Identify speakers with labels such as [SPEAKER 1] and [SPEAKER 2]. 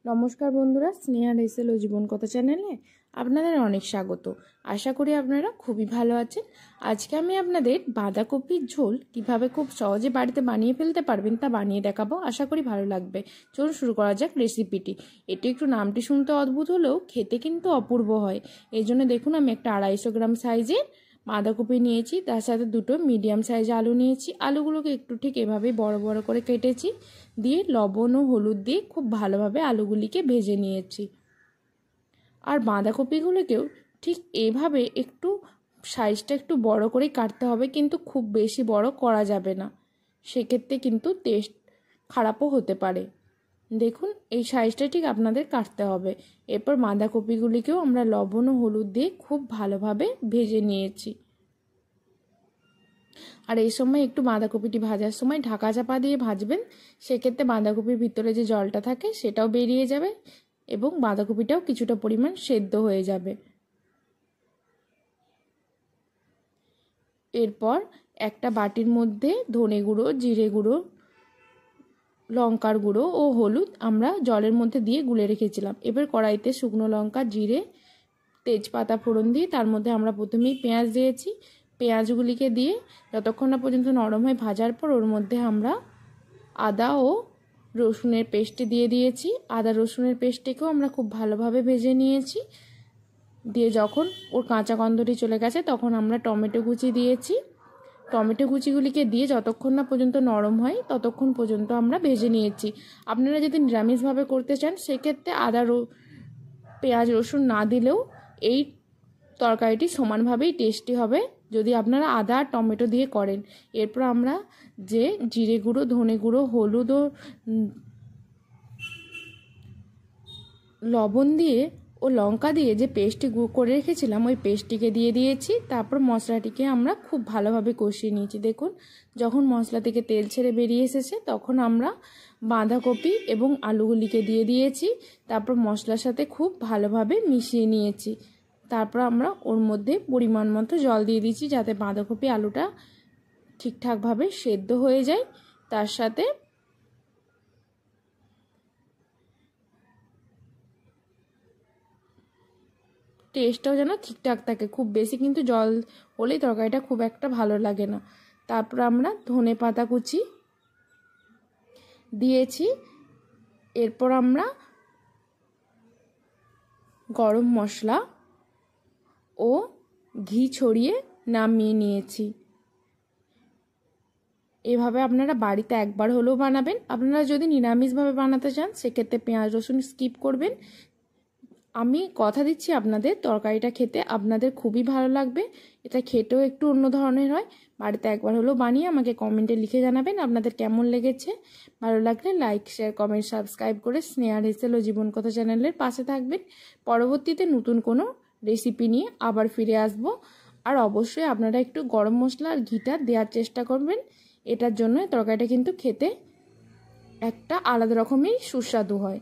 [SPEAKER 1] নমস্কার বন্ধুরা, স্নেহা রেসেল ও জীবন কথা চ্যানেলে আপনাদের অনেক স্বাগত। আশা করি আপনারা খুবই ভালো আছেন। আজকে আমি আপনাদের বাঁধাকপির ঝোল কিভাবে খুব সহজে বাড়িতে বানিয়ে ফেলতে পারবেন তা বানিয়ে দেখাবো। আশা করি ভালো লাগবে। চলুন শুরু করা যাক রেসিপিটি। এটি একটু নামটি শুনতে অদ্ভুত হলেও খেতে কিন্তু অপূর্ব হয়। এই জন্য দেখুন আমি একটা 250 গ্রাম সাইজের বাঁধাকপি নিয়েছি, তার সাথে দুটো মিডিয়াম সাইজ আলু নিয়েছি। আলুগুলোকে একটু ঠিক এভাবেই বড় বড় করে কেটেছি, দিয়ে লবণ ও হলুদ দিয়ে খুব ভালোভাবে আলুগুলিকে ভেজে নিয়েছি। আর বাঁধাকপিগুলোকেও ঠিক এভাবে একটু সাইজটা একটু বড় করে কাটতে হবে, কিন্তু খুব বেশি বড় করা যাবে না, সেক্ষেত্রে কিন্তু টেস্ট খারাপও হতে পারে। দেখুন এই সাইজটা ঠিক আপনাদের কাটতে হবে। এরপর বাঁধাকপিগুলিকেও আমরা লবণ ও হলুদ দিয়ে খুব ভালোভাবে ভেজে নিয়েছি। আর এই সময় একটু বাঁধাকপিটি ভাজার সময় ঢাকা চাপা দিয়ে ভাজবেন, সেক্ষেত্রে বাঁধাকপির ভিতরে যে জলটা থাকে সেটাও বেরিয়ে যাবে এবং বাঁধাকপিটাও কিছুটা পরিমাণ সেদ্ধ হয়ে যাবে। এরপর একটা বাটির মধ্যে ধনে গুঁড়ো, জিরে গুঁড়ো, লঙ্কার গুঁড়ো ও হলুদ আমরা জলের মধ্যে দিয়ে গুলে রেখেছিলাম। এবার কড়াইতে শুকনো লঙ্কা, জিরে, তেজপাতা ফোড়ন দিয়ে তার মধ্যে আমরা প্রথমেই পেঁয়াজ দিয়েছি। পেঁয়াজগুলিকে দিয়ে যতক্ষণ না পর্যন্ত নরম হয়ে ভাজার পর ওর মধ্যে আমরা আদা ও রসুনের পেস্ট দিয়ে দিয়েছি। আদা রসুনের পেস্টটিকেও আমরা খুব ভালোভাবে ভেজে নিয়েছি। দিয়ে যখন ওর কাঁচা গন্ধটি চলে গেছে তখন আমরা টমেটো কুচি দিয়েছি। টমেটো কুচিগুলিকে দিয়ে যতক্ষণ না পর্যন্ত নরম হয় ততক্ষণ পর্যন্ত আমরা ভেজে নিয়েছি। আপনারা যদি নিরামিষভাবে করতে চান সেক্ষেত্রে পেঁয়াজ রসুন না দিলেও এই তরকারিটি সমানভাবেই টেস্টি হবে যদি আপনারা আদা আর টমেটো দিয়ে করেন। এরপর আমরা যে জিরে গুঁড়ো, ধনে গুঁড়ো, হলুদ ও লবণ দিয়ে ও লঙ্কা দিয়ে যে পেস্টটি করে রেখেছিলাম ওই পেস্টটিকে দিয়ে দিয়েছি। তারপর মশলাটিকে আমরা খুব ভালোভাবে কষিয়ে নিয়েছি। দেখুন যখন মশলা থেকে তেল ছেড়ে বেরিয়ে এসেছে তখন আমরা বাঁধাকপি এবং আলুগুলিকে দিয়ে দিয়েছি। তারপর মশলার সাথে খুব ভালোভাবে মিশিয়ে নিয়েছি। তারপর আমরা ওর মধ্যে পরিমাণ মতো জল দিয়ে দিচ্ছি যাতে বাঁধাকপি আলুটা ঠিকঠাকভাবে সেদ্ধ হয়ে যায়। তার সাথে টেস্টটাও যেন ঠিকঠাক থাকে, খুব বেশি কিন্তু জল হলেই তরকারিটা খুব একটা ভালো লাগে না। তারপর আমরা ধনে পাতা কুচি দিয়েছি। এরপর আমরা গরম মশলা ও ঘি ছড়িয়ে নামিয়ে নিয়েছি। এভাবে আপনারা বাড়িতে একবার হলেও বানাবেন। আপনারা যদি নিরামিষভাবে বানাতে চান সেক্ষেত্রে পেঁয়াজ রসুন স্কিপ করবেন। আমি কথা দিচ্ছি আপনাদের তরকারিটা খেতে আপনাদের খুবই ভালো লাগবে। এটা খেতেও একটু অন্য ধরনের হয়। বাড়িতে একবার হলেও বানিয়ে আমাকে কমেন্টে লিখে জানাবেন আপনাদের কেমন লেগেছে। ভালো লাগলে লাইক, শেয়ার, কমেন্ট, সাবস্ক্রাইব করে স্নেহা রেসেল ও জীবন কথা চ্যানেলের পাশে থাকবেন। পরবর্তীতে নতুন কোনো রেসিপি নিয়ে আবার ফিরে আসব। আর অবশ্যই আপনারা একটু গরম মশলা আর ঘিটা দেওয়ার চেষ্টা করবেন। এটার জন্য তরকারিটা কিন্তু খেতে একটা আলাদা রকমের সুস্বাদু হয়।